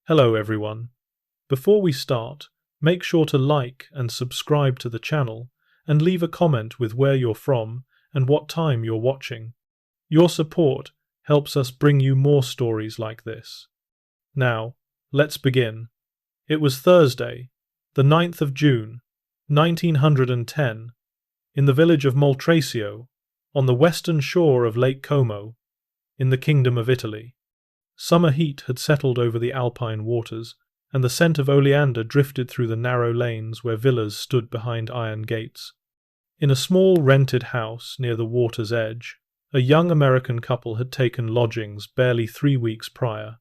Hello everyone. Before we start, make sure to like and subscribe to the channel and leave a comment with where you're from and what time you're watching. Your support helps us bring you more stories like this. Now, let's begin. It was Thursday, the 9th of June, 1910, in the village of Moltrasio, on the western shore of Lake Como, in the Kingdom of Italy. Summer heat had settled over the alpine waters, and the scent of oleander drifted through the narrow lanes where villas stood behind iron gates. In a small rented house near the water's edge, a young American couple had taken lodgings barely 3 weeks prior.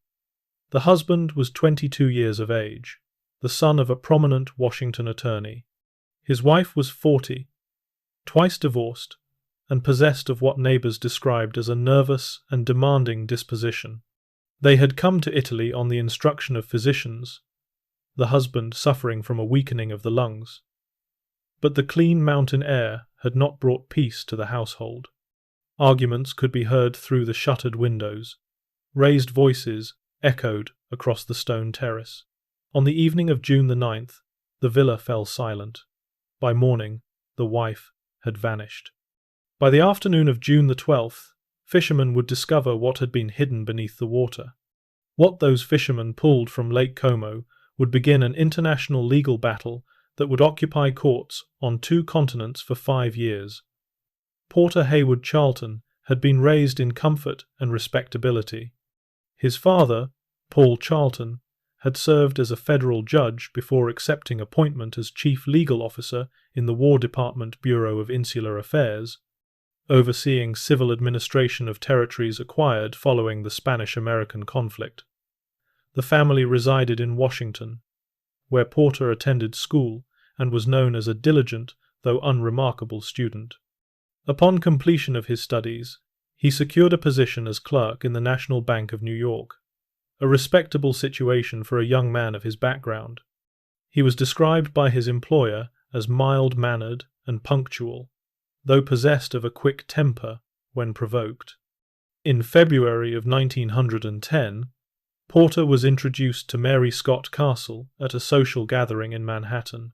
The husband was 22 years of age, the son of a prominent Washington attorney. His wife was 40, twice divorced, and possessed of what neighbors described as a nervous and demanding disposition. They had come to Italy on the instruction of physicians, the husband suffering from a weakening of the lungs. But the clean mountain air had not brought peace to the household. Arguments could be heard through the shuttered windows. Raised voices echoed across the stone terrace. On the evening of June the 9th, the villa fell silent. By morning, the wife had vanished. By the afternoon of June the 12th, fishermen would discover what had been hidden beneath the water. What those fishermen pulled from Lake Como would begin an international legal battle that would occupy courts on 2 continents for 5 years. Porter Heywood Charlton had been raised in comfort and respectability. His father, Paul Charlton, had served as a federal judge before accepting appointment as chief legal officer in the War Department Bureau of Insular Affairs, overseeing civil administration of territories acquired following the Spanish-American conflict. The family resided in Washington, where Porter attended school and was known as a diligent, though unremarkable student. Upon completion of his studies, he secured a position as clerk in the National Bank of New York, a respectable situation for a young man of his background. He was described by his employer as mild-mannered and punctual, though possessed of a quick temper when provoked. In February of 1910, Porter was introduced to Mary Scott Castle at a social gathering in Manhattan.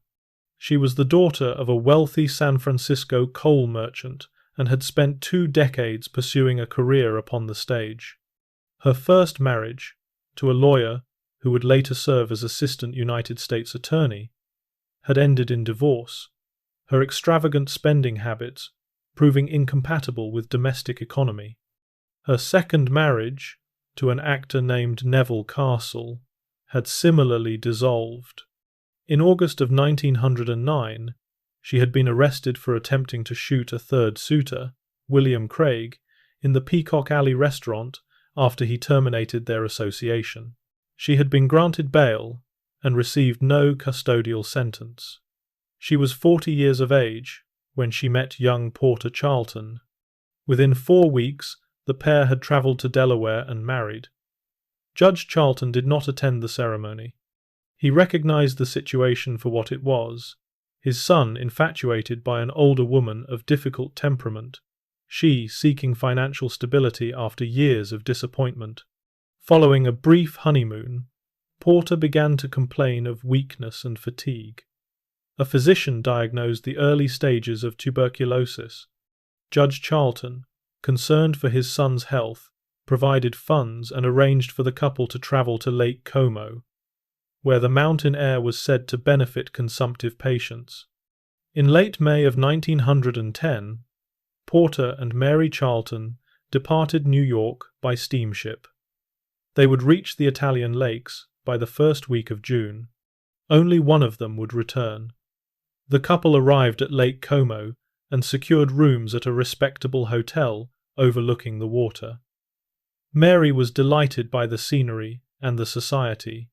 She was the daughter of a wealthy San Francisco coal merchant and had spent 2 decades pursuing a career upon the stage. Her first marriage, to a lawyer who would later serve as Assistant United States Attorney, had ended in divorce, her extravagant spending habits proving incompatible with domestic economy. Her second marriage, to an actor named Neville Castle, had similarly dissolved. In August of 1909, she had been arrested for attempting to shoot a third suitor, William Craig, in the Peacock Alley restaurant after he terminated their association. She had been granted bail and received no custodial sentence. She was 40 years of age when she met young Porter Charlton. Within 4 weeks, the pair had travelled to Delaware and married. Judge Charlton did not attend the ceremony. He recognized the situation for what it was, his son infatuated by an older woman of difficult temperament, she seeking financial stability after years of disappointment. Following a brief honeymoon, Porter began to complain of weakness and fatigue. A physician diagnosed the early stages of tuberculosis. Judge Charlton, concerned for his son's health, provided funds and arranged for the couple to travel to Lake Como, where the mountain air was said to benefit consumptive patients. In late May of 1910, Porter and Mary Charlton departed New York by steamship. They would reach the Italian lakes by the first week of June. Only one of them would return. The couple arrived at Lake Como and secured rooms at a respectable hotel overlooking the water. Mary was delighted by the scenery and the society.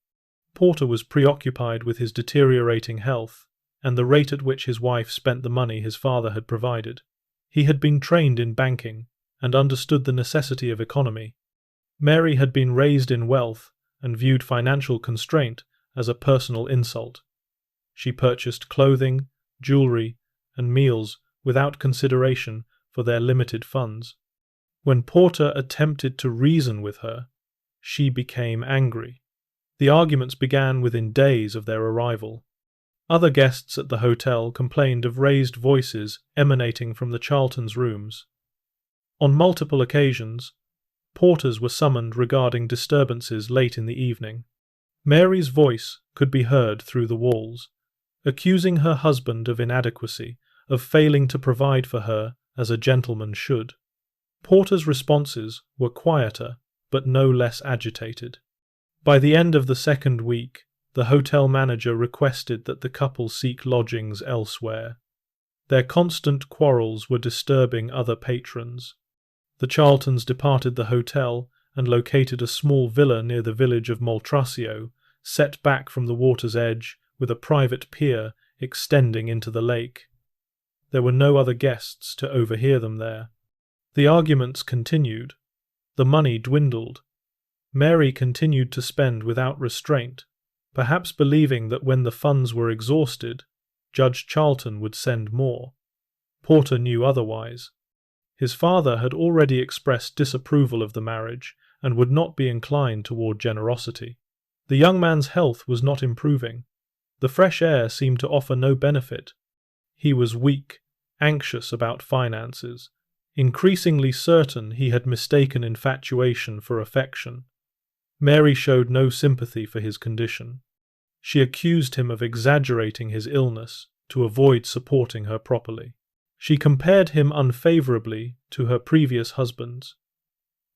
Porter was preoccupied with his deteriorating health and the rate at which his wife spent the money his father had provided. He had been trained in banking and understood the necessity of economy. Mary had been raised in wealth and viewed financial constraint as a personal insult. She purchased clothing, jewelry, and meals without consideration for their limited funds. When Porter attempted to reason with her, she became angry. The arguments began within days of their arrival. Other guests at the hotel complained of raised voices emanating from the Charltons' rooms. On multiple occasions, porters were summoned regarding disturbances late in the evening. Mary's voice could be heard through the walls, accusing her husband of inadequacy, of failing to provide for her as a gentleman should. Porter's responses were quieter, but no less agitated. By the end of the second week, the hotel manager requested that the couple seek lodgings elsewhere. Their constant quarrels were disturbing other patrons. The Charltons departed the hotel and located a small villa near the village of Moltrasio, set back from the water's edge with a private pier extending into the lake. There were no other guests to overhear them there. The arguments continued. The money dwindled. Mary continued to spend without restraint, perhaps believing that when the funds were exhausted, Judge Charlton would send more. Porter knew otherwise. His father had already expressed disapproval of the marriage and would not be inclined toward generosity. The young man's health was not improving. The fresh air seemed to offer no benefit. He was weak, anxious about finances, increasingly certain he had mistaken infatuation for affection. Mary showed no sympathy for his condition. She accused him of exaggerating his illness to avoid supporting her properly. She compared him unfavorably to her previous husbands.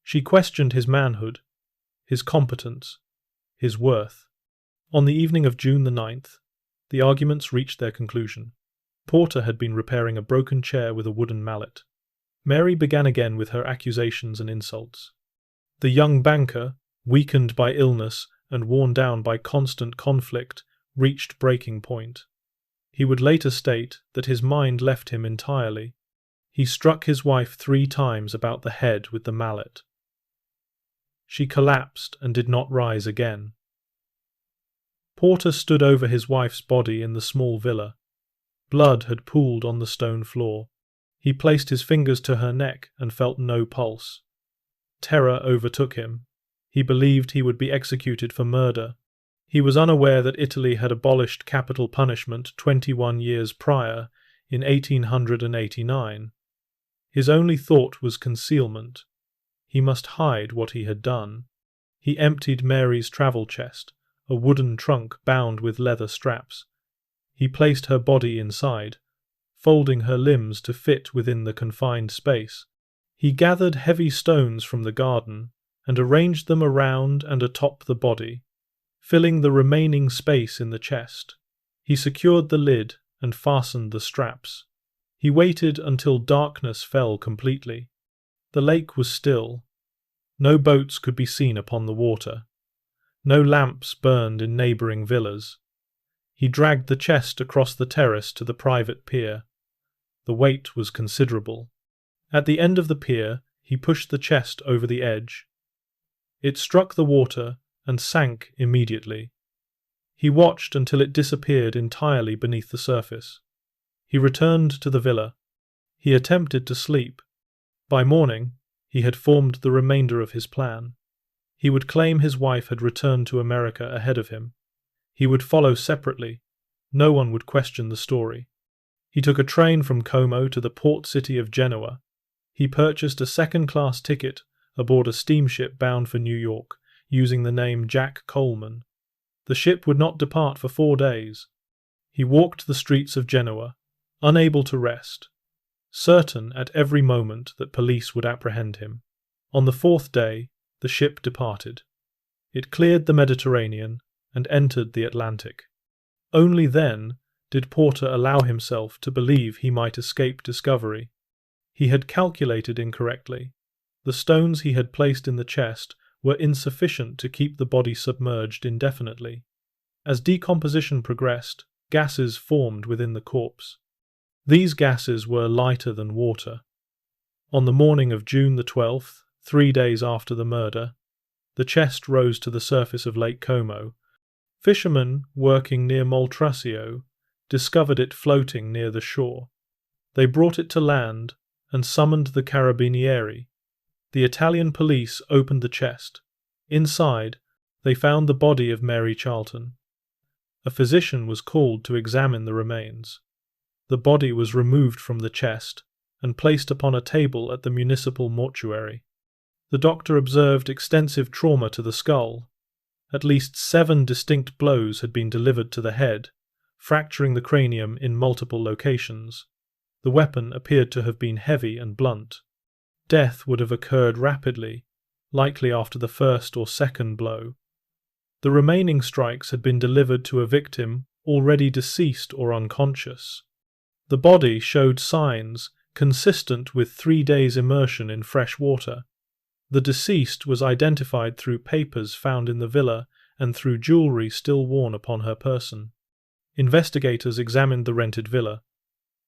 She questioned his manhood, his competence, his worth. On the evening of June the 9th, the arguments reached their conclusion. Porter had been repairing a broken chair with a wooden mallet. Mary began again with her accusations and insults. The young banker, weakened by illness and worn down by constant conflict, reached breaking point. He would later state that his mind left him entirely. He struck his wife 3 times about the head with the mallet. She collapsed and did not rise again. Porter stood over his wife's body in the small villa. Blood had pooled on the stone floor. He placed his fingers to her neck and felt no pulse. Terror overtook him. He believed he would be executed for murder. He was unaware that Italy had abolished capital punishment 21 years prior, in 1889. His only thought was concealment. He must hide what he had done. He emptied Mary's travel chest, a wooden trunk bound with leather straps. He placed her body inside, folding her limbs to fit within the confined space. He gathered heavy stones from the garden and arranged them around and atop the body, filling the remaining space in the chest. He secured the lid and fastened the straps. He waited until darkness fell completely. The lake was still. No boats could be seen upon the water. No lamps burned in neighbouring villas. He dragged the chest across the terrace to the private pier. The weight was considerable. At the end of the pier, he pushed the chest over the edge. It struck the water and sank immediately. He watched until it disappeared entirely beneath the surface. He returned to the villa. He attempted to sleep. By morning, he had formed the remainder of his plan. He would claim his wife had returned to America ahead of him. He would follow separately. No one would question the story. He took a train from Como to the port city of Genoa. He purchased a second-class ticket aboard a steamship bound for New York, using the name Jack Coleman. The ship would not depart for 4 days. He walked the streets of Genoa, unable to rest, certain at every moment that police would apprehend him. On the 4th day, the ship departed. It cleared the Mediterranean and entered the Atlantic. Only then did Porter allow himself to believe he might escape discovery. He had calculated incorrectly. The stones he had placed in the chest were insufficient to keep the body submerged indefinitely. As decomposition progressed, gases formed within the corpse. These gases were lighter than water. On the morning of June the 12th, 3 days after the murder, the chest rose to the surface of Lake Como. Fishermen working near Moltrasio discovered it floating near the shore. They brought it to land and summoned the carabinieri. The Italian police opened the chest. Inside, they found the body of Mary Charlton. A physician was called to examine the remains. The body was removed from the chest and placed upon a table at the municipal mortuary. The doctor observed extensive trauma to the skull. At least 7 distinct blows had been delivered to the head, fracturing the cranium in multiple locations. The weapon appeared to have been heavy and blunt. Death would have occurred rapidly, likely after the first or second blow. The remaining strikes had been delivered to a victim already deceased or unconscious. The body showed signs consistent with 3 days' immersion in fresh water. The deceased was identified through papers found in the villa and through jewellery still worn upon her person. Investigators examined the rented villa.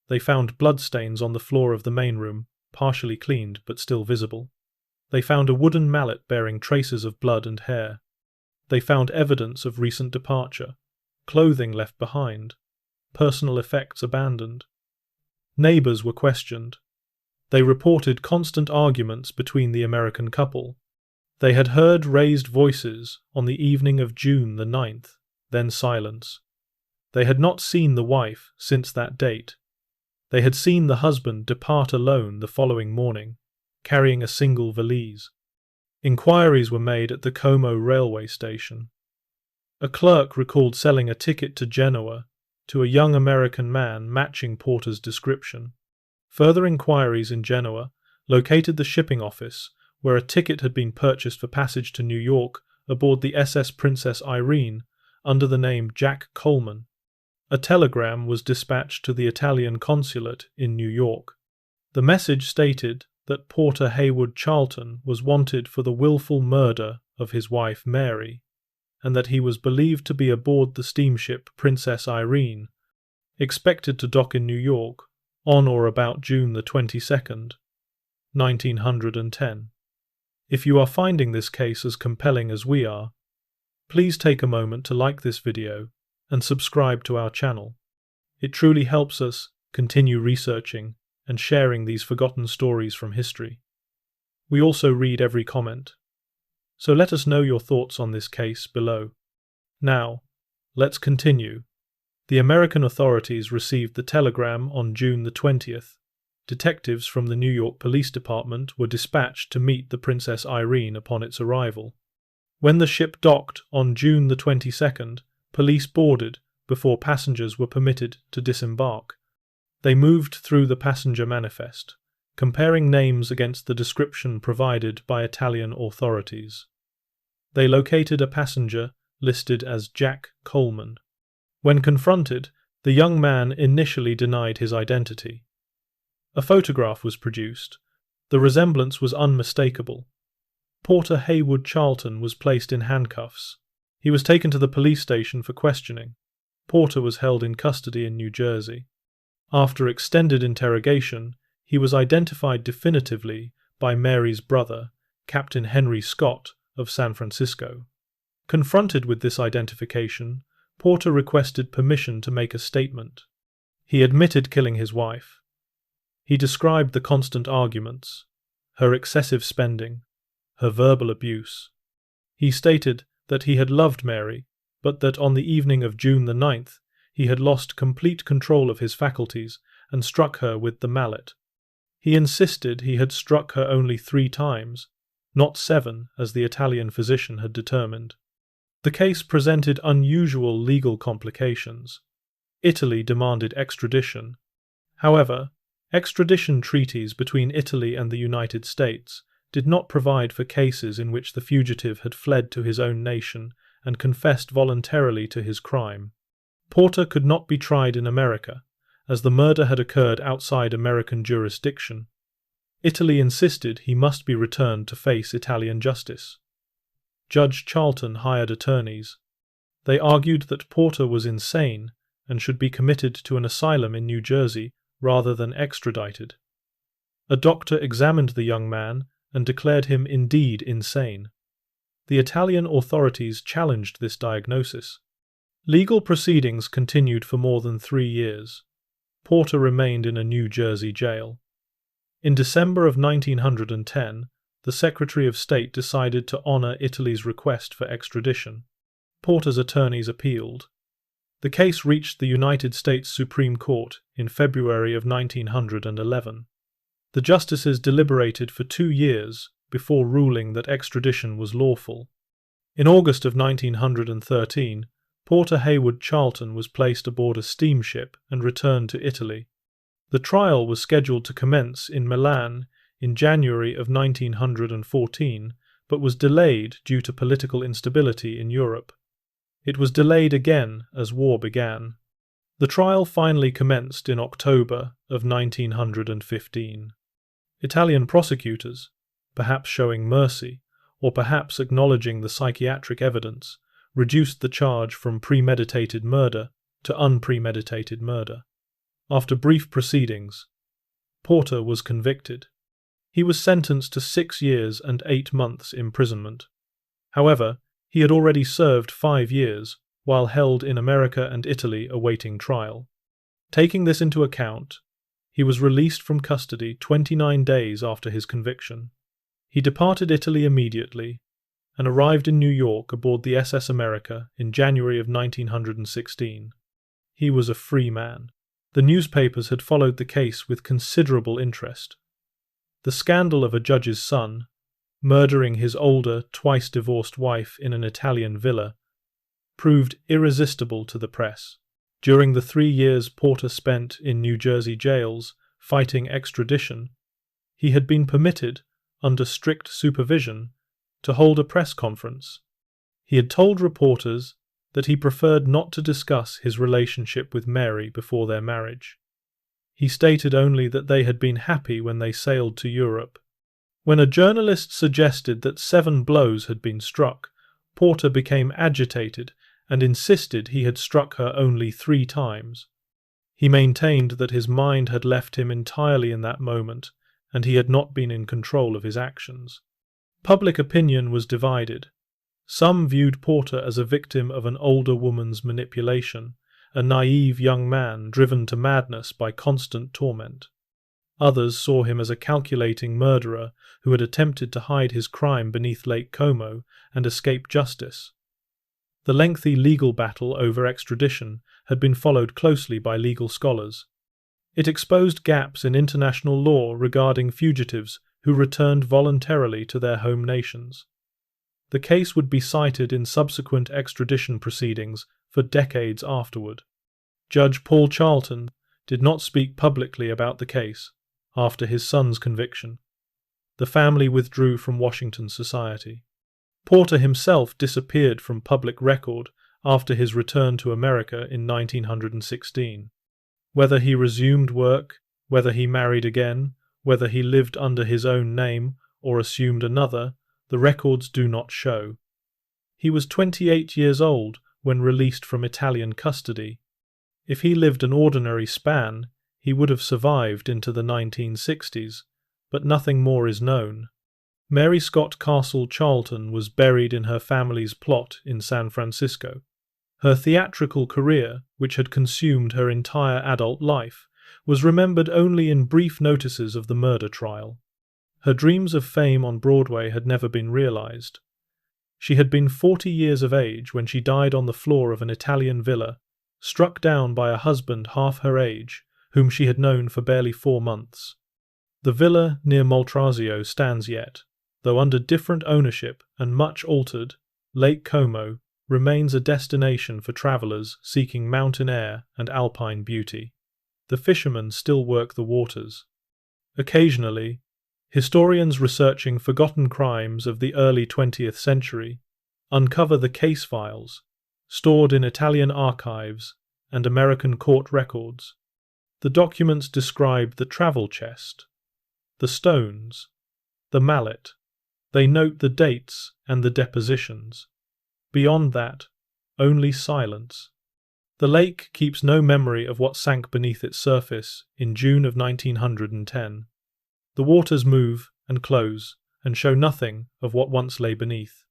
They found bloodstains on the floor of the main room, partially cleaned but still visible. They found a wooden mallet bearing traces of blood and hair. They found evidence of recent departure, clothing left behind, personal effects abandoned. Neighbours were questioned. They reported constant arguments between the American couple. They had heard raised voices on the evening of June the 9th, then silence. They had not seen the wife since that date. They had seen the husband depart alone the following morning, carrying a single valise. Inquiries were made at the Como railway station. A clerk recalled selling a ticket to Genoa to a young American man matching Porter's description. Further inquiries in Genoa located the shipping office where a ticket had been purchased for passage to New York aboard the SS Princess Irene under the name Jack Coleman. A telegram was dispatched to the Italian consulate in New York. The message stated that Porter Heywood Charlton was wanted for the willful murder of his wife Mary, and that he was believed to be aboard the steamship Princess Irene, expected to dock in New York on or about June the 22nd, 1910. If you are finding this case as compelling as we are, please take a moment to like this video and subscribe to our channel. It truly helps us continue researching and sharing these forgotten stories from history. We also read every comment, so let us know your thoughts on this case below. Now, let's continue. The American authorities received the telegram on June the 20th. Detectives from the New York Police Department were dispatched to meet the Princess Irene upon its arrival. When the ship docked on June the 22nd, police boarded before passengers were permitted to disembark. They moved through the passenger manifest, comparing names against the description provided by Italian authorities. They located a passenger listed as Jack Coleman. When confronted, the young man initially denied his identity. A photograph was produced. The resemblance was unmistakable. Porter Heywood Charlton was placed in handcuffs. He was taken to the police station for questioning. Porter was held in custody in New Jersey. After extended interrogation, he was identified definitively by Mary's brother, Captain Henry Scott of San Francisco. Confronted with this identification, Porter requested permission to make a statement. He admitted killing his wife. He described the constant arguments, her excessive spending, her verbal abuse. He stated that he had loved Mary, but that on the evening of June the 9th, he had lost complete control of his faculties and struck her with the mallet. He insisted he had struck her only 3 times, not 7 as the Italian physician had determined. The case presented unusual legal complications. Italy demanded extradition. However, extradition treaties between Italy and the United States did not provide for cases in which the fugitive had fled to his own nation and confessed voluntarily to his crime. Porter could not be tried in America, as the murder had occurred outside American jurisdiction. Italy insisted he must be returned to face Italian justice. Judge Charlton hired attorneys. They argued that Porter was insane and should be committed to an asylum in New Jersey rather than extradited. A doctor examined the young man and declared him indeed insane. The Italian authorities challenged this diagnosis. Legal proceedings continued for more than 3 years. Porter remained in a New Jersey jail. In December of 1910, the Secretary of State decided to honor Italy's request for extradition. Porter's attorneys appealed. The case reached the United States Supreme Court in February of 1911. The justices deliberated for 2 years before ruling that extradition was lawful. In August of 1913, Porter Heywood Charlton was placed aboard a steamship and returned to Italy. The trial was scheduled to commence in Milan in January of 1914, but was delayed due to political instability in Europe. It was delayed again as war began. The trial finally commenced in October of 1915. Italian prosecutors, perhaps showing mercy, or perhaps acknowledging the psychiatric evidence, reduced the charge from premeditated murder to unpremeditated murder. After brief proceedings, Porter was convicted. He was sentenced to 6 years and 8 months imprisonment. However, he had already served 5 years while held in America and Italy awaiting trial. Taking this into account, he was released from custody 29 days after his conviction. He departed Italy immediately and arrived in New York aboard the SS America in January of 1916. He was a free man. The newspapers had followed the case with considerable interest. The scandal of a judge's son, murdering his older, twice-divorced wife in an Italian villa, proved irresistible to the press. During the 3 years Porter spent in New Jersey jails fighting extradition, he had been permitted, under strict supervision, to hold a press conference. He had told reporters that he preferred not to discuss his relationship with Mary before their marriage. He stated only that they had been happy when they sailed to Europe. When a journalist suggested that 7 blows had been struck, Porter became agitated and insisted he had struck her only 3 times. He maintained that his mind had left him entirely in that moment, and he had not been in control of his actions. Public opinion was divided. Some viewed Porter as a victim of an older woman's manipulation, a naive young man driven to madness by constant torment. Others saw him as a calculating murderer who had attempted to hide his crime beneath Lake Como and escape justice. The lengthy legal battle over extradition had been followed closely by legal scholars. It exposed gaps in international law regarding fugitives who returned voluntarily to their home nations. The case would be cited in subsequent extradition proceedings for decades afterward. Judge Paul Charlton did not speak publicly about the case after his son's conviction. The family withdrew from Washington society. Porter himself disappeared from public record after his return to America in 1916. Whether he resumed work, whether he married again, whether he lived under his own name or assumed another, the records do not show. He was 28 years old when released from Italian custody. If he lived an ordinary span, he would have survived into the 1960s, but nothing more is known. Mary Scott Castle Charlton was buried in her family's plot in San Francisco. Her theatrical career, which had consumed her entire adult life, was remembered only in brief notices of the murder trial. Her dreams of fame on Broadway had never been realized. She had been 40 years of age when she died on the floor of an Italian villa, struck down by a husband half her age, whom she had known for barely 4 months. The villa near Moltrasio stands yet, though under different ownership and much altered. Lake Como remains a destination for travelers seeking mountain air and alpine beauty. The fishermen still work the waters. Occasionally, historians researching forgotten crimes of the early 20th century uncover the case files, stored in Italian archives and American court records. The documents describe the travel chest, the stones, the mallet. They note the dates and the depositions. Beyond that, only silence. The lake keeps no memory of what sank beneath its surface in June of 1910. The waters move and close and show nothing of what once lay beneath.